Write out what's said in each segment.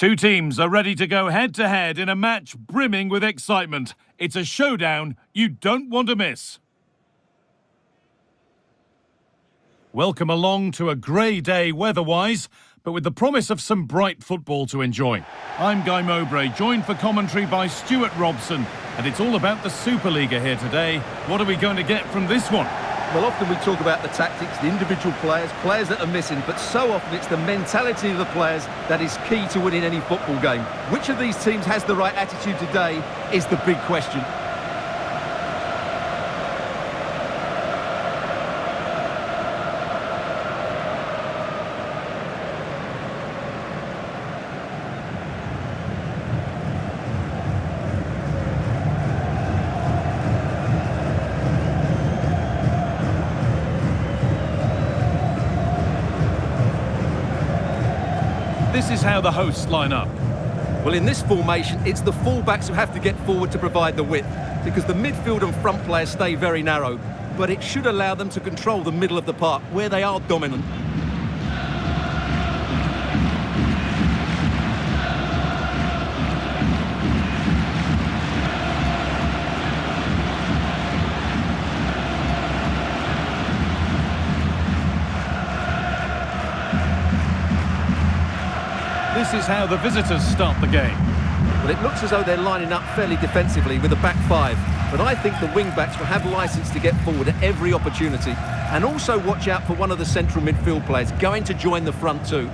Two teams are ready to go head-to-head in a match brimming with excitement. It's a showdown you don't want to miss. Welcome along to a grey day weather-wise, but with the promise of some bright football to enjoy. I'm Guy Mowbray, joined for commentary by Stuart Robson, and it's all about the Superliga here today. What are we going to get from this one? Well, often we talk about the tactics, the individual players that are missing, but so often it's the mentality of the players that is key to winning any football game. Which of these teams has the right attitude today is the big question. This is how the hosts line up. Well, in this formation, it's the full-backs who have to get forward to provide the width, because the midfield and front players stay very narrow, but it should allow them to control the middle of the park, where they are dominant. This is how the visitors start the game. Well, it looks as though they're lining up fairly defensively with a back five, but I think the wing-backs will have licence to get forward at every opportunity, and also watch out for one of the central midfield players going to join the front too.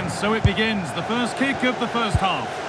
So it begins, the first kick of the first half.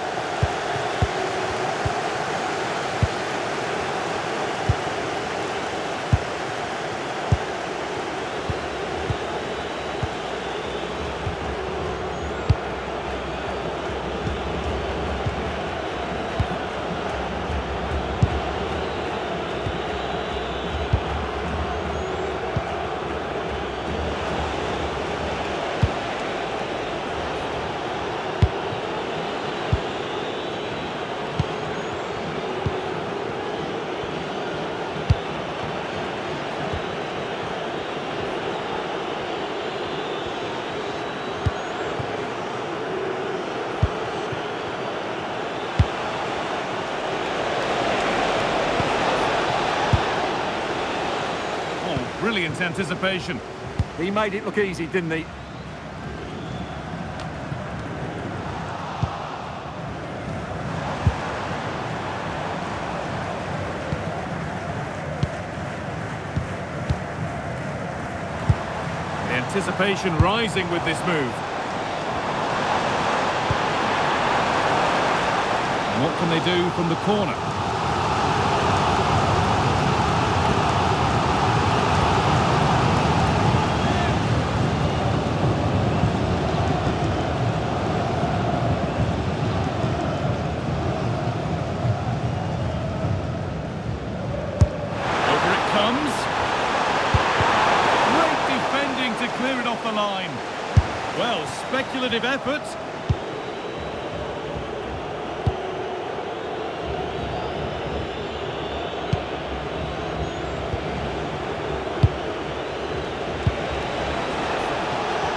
Brilliant anticipation. He made it look easy, didn't he? The anticipation rising with this move. And what can they do from the corner? Clear it off the line. Well, speculative effort.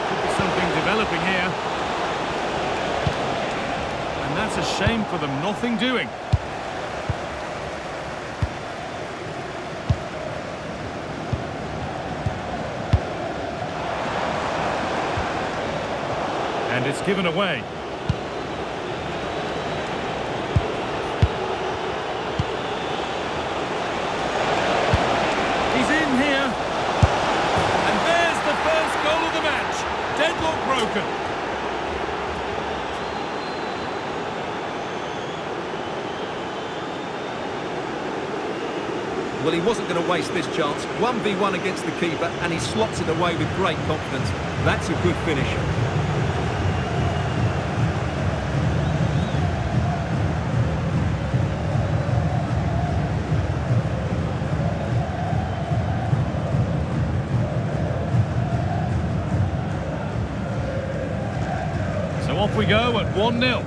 Could be something developing here. And that's a shame for them, nothing doing. And it's given away. He's in here. And there's the first goal of the match. Deadlock broken. Well, he wasn't going to waste this chance. 1v1 against the keeper, and he slots it away with great confidence. That's a good finish. So off we go at 1-0.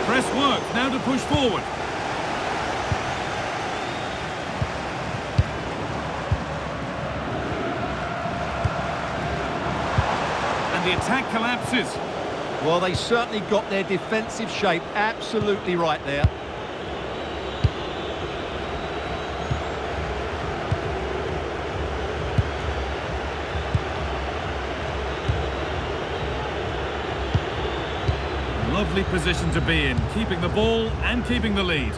Press works, now to push forward. And the attack collapses. Well, they certainly got their defensive shape absolutely right there. Lovely position to be in, keeping the ball and keeping the lead.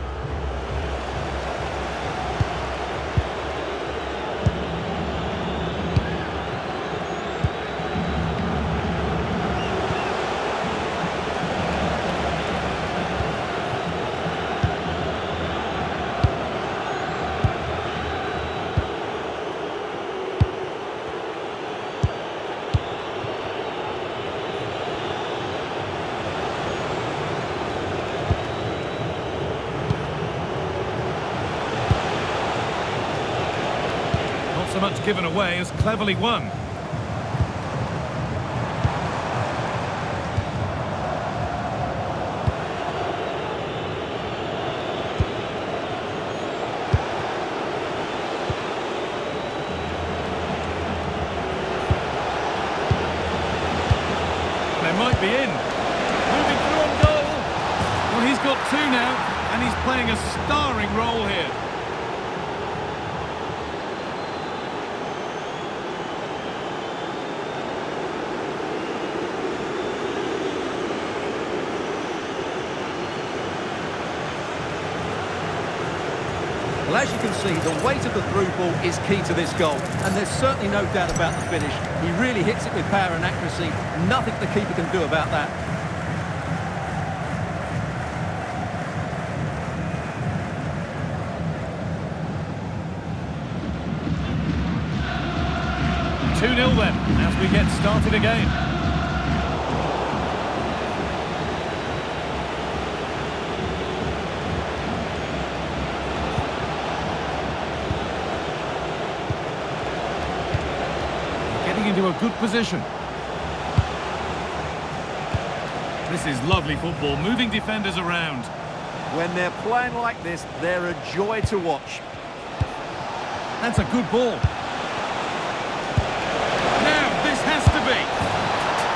So much given away as cleverly won. They might be in. Moving through on goal. Well, he's got two now, and he's playing a starring role here. Well, as you can see, the weight of the through ball is key to this goal, and there's certainly no doubt about the finish. He really hits it with power and accuracy. Nothing the keeper can do about that. Two 0 then, as we get started again. Into a good position. This is lovely football, moving defenders around. When they're playing like this, they're a joy to watch. That's a good ball. Now, this has to be.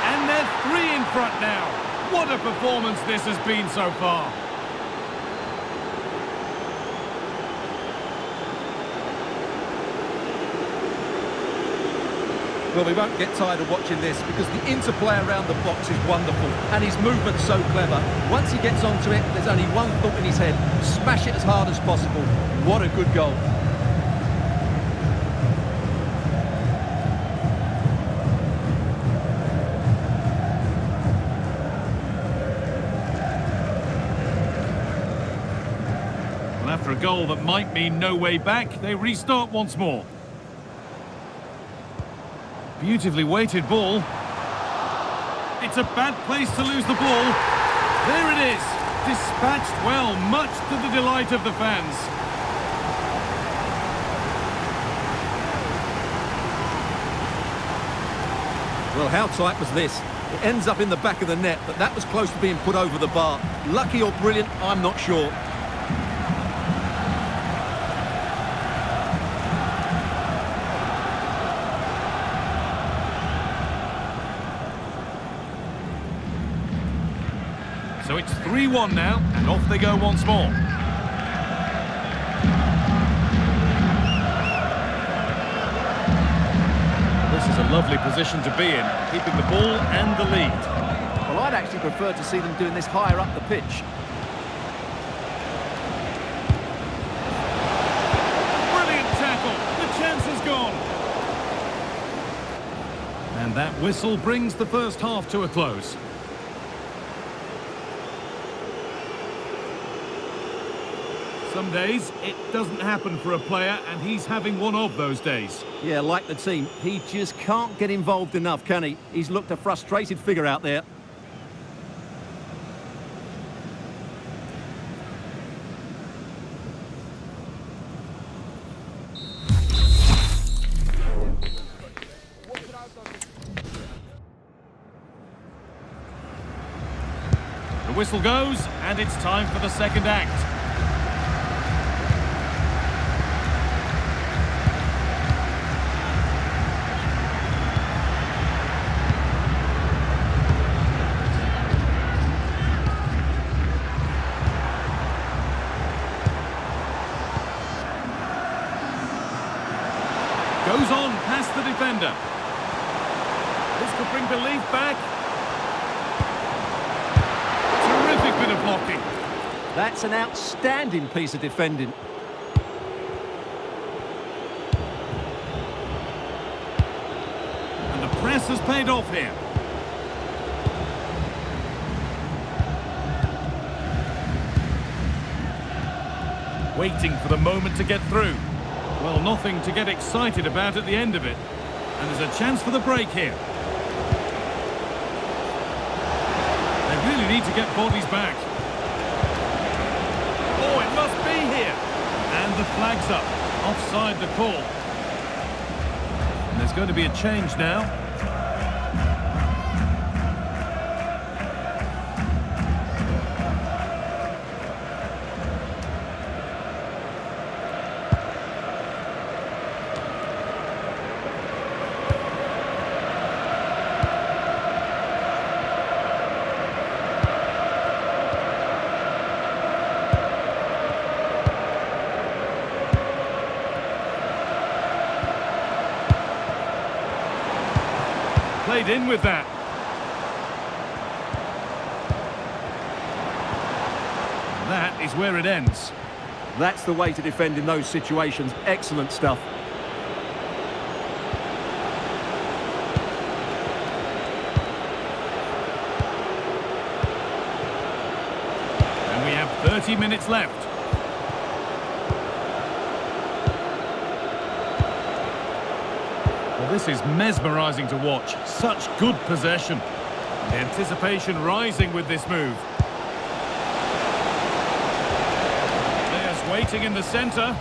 And they're 3 in front now. What a performance this has been so far. Well, we won't get tired of watching this because the interplay around the box is wonderful and his movement's so clever. Once he gets onto it, there's only one thought in his head: smash it as hard as possible. What a good goal. Well, after a goal that might mean no way back, they restart once more. Beautifully weighted ball. It's a bad place to lose the ball. There it is. Dispatched well, much to the delight of the fans. Well, how tight was this? It ends up in the back of the net, but that was close to being put over the bar. Lucky or brilliant, I'm not sure. So it's 3-1 now, and off they go once more. This is a lovely position to be in, keeping the ball and the lead. Well, I'd actually prefer to see them doing this higher up the pitch. Brilliant tackle, the chance is gone. And that whistle brings the first half to a close. Some days it doesn't happen for a player, and he's having one of those days. Yeah, like the team, he just can't get involved enough, can he? He's looked a frustrated figure out there. The whistle goes, and it's time for the second act. Goes on past the defender. This could bring belief back. Terrific bit of blocking. That's an outstanding piece of defending. And the press has paid off here. Waiting for the moment to get through. Well, nothing to get excited about at the end of it. And there's a chance for the break here. They really need to get bodies back. Oh, it must be here. And the flag's up. Offside the call. And there's going to be a change now. Played in with that. And that is where it ends. That's the way to defend in those situations. Excellent stuff. And we have 30 minutes left. Well, this is mesmerising to watch. Such good possession. The anticipation rising with this move. Players waiting in the centre.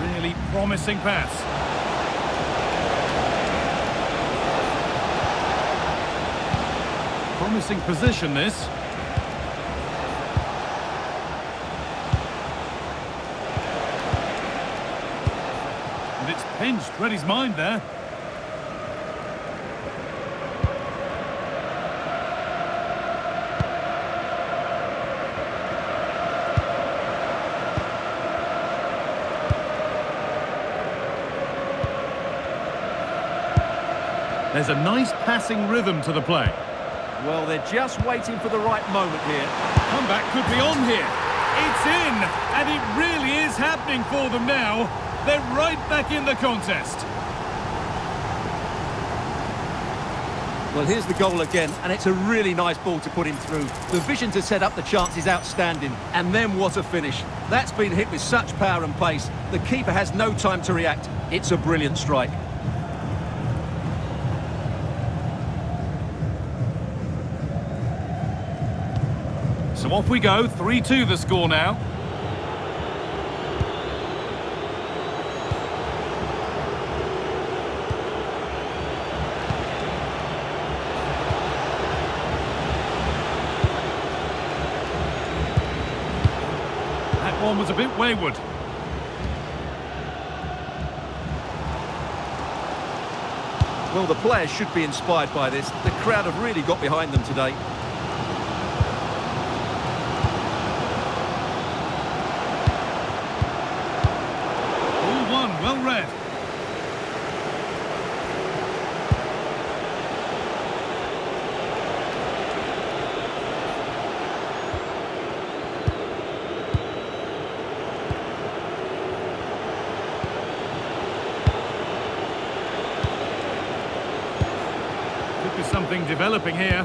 Really promising pass. Promising position, this. And it's pinched, read his mind there. There's a nice passing rhythm to the play. Well, they're just waiting for the right moment here. Comeback could be on here. It's in, and it really is happening for them now. They're right back in the contest. Well, here's the goal again, and it's a really nice ball to put him through. The vision to set up the chance is outstanding, and then what a finish. That's been hit with such power and pace. The keeper has no time to react. It's a brilliant strike. So off we go, 3-2 the score now. That one was a bit wayward. Well, the players should be inspired by this. The crowd have really got behind them today. Well read. something developing here.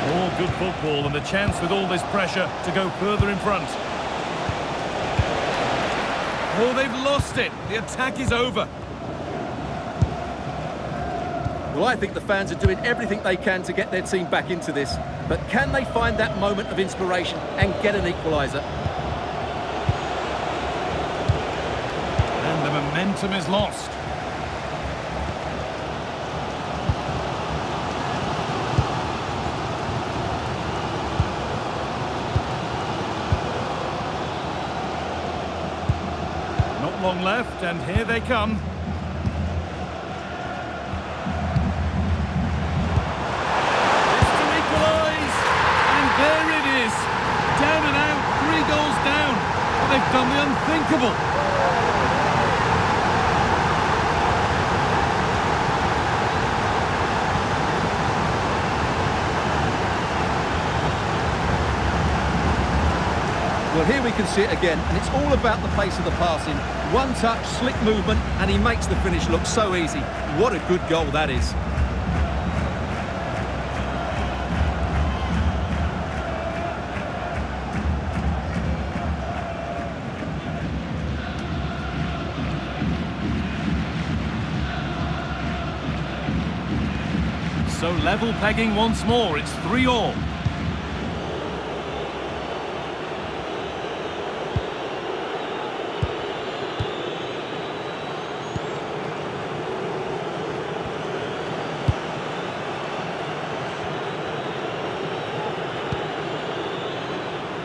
More good football and the chance with all this pressure to go further in front. Oh, they've lost it. The attack is over. Well, I think the fans are doing everything they can to get their team back into this. But can they find that moment of inspiration and get an equaliser? And the momentum is lost. Not long left, and here they come. There it is, down and out, 3 goals down. Well, they've done the unthinkable. Well, here we can see it again, and it's all about the pace of the passing. One touch, slick movement, and he makes the finish look so easy. What a good goal that is. So level pegging once more, it's 3-3.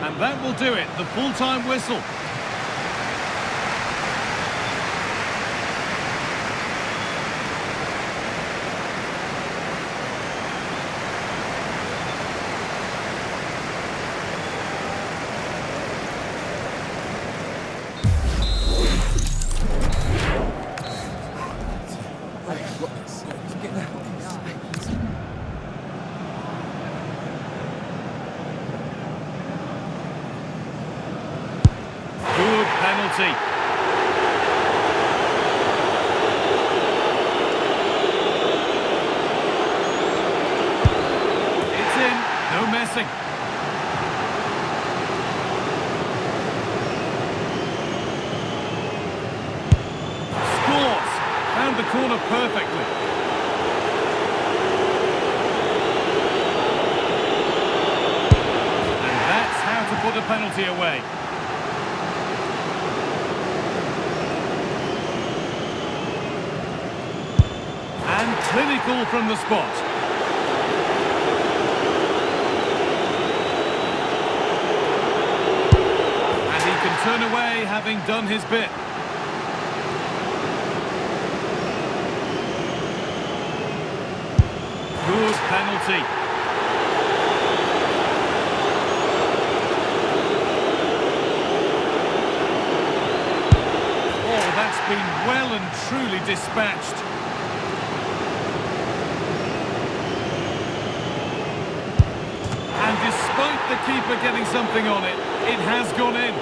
And that will do it, the full-time whistle. Good penalty. It's in, no messing. Scores, found the corner perfectly. And that's how to put a penalty away. Clinical from the spot. And he can turn away, having done his bit. Good penalty. Oh, that's been well and truly dispatched. Despite the keeper getting something on it, it has gone in.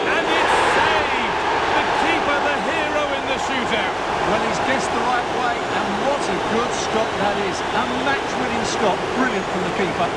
And it's saved! The keeper, the hero in the shootout. Well, he's guessed the right way, and what a good stop that is. A match-winning stop, brilliant from the keeper.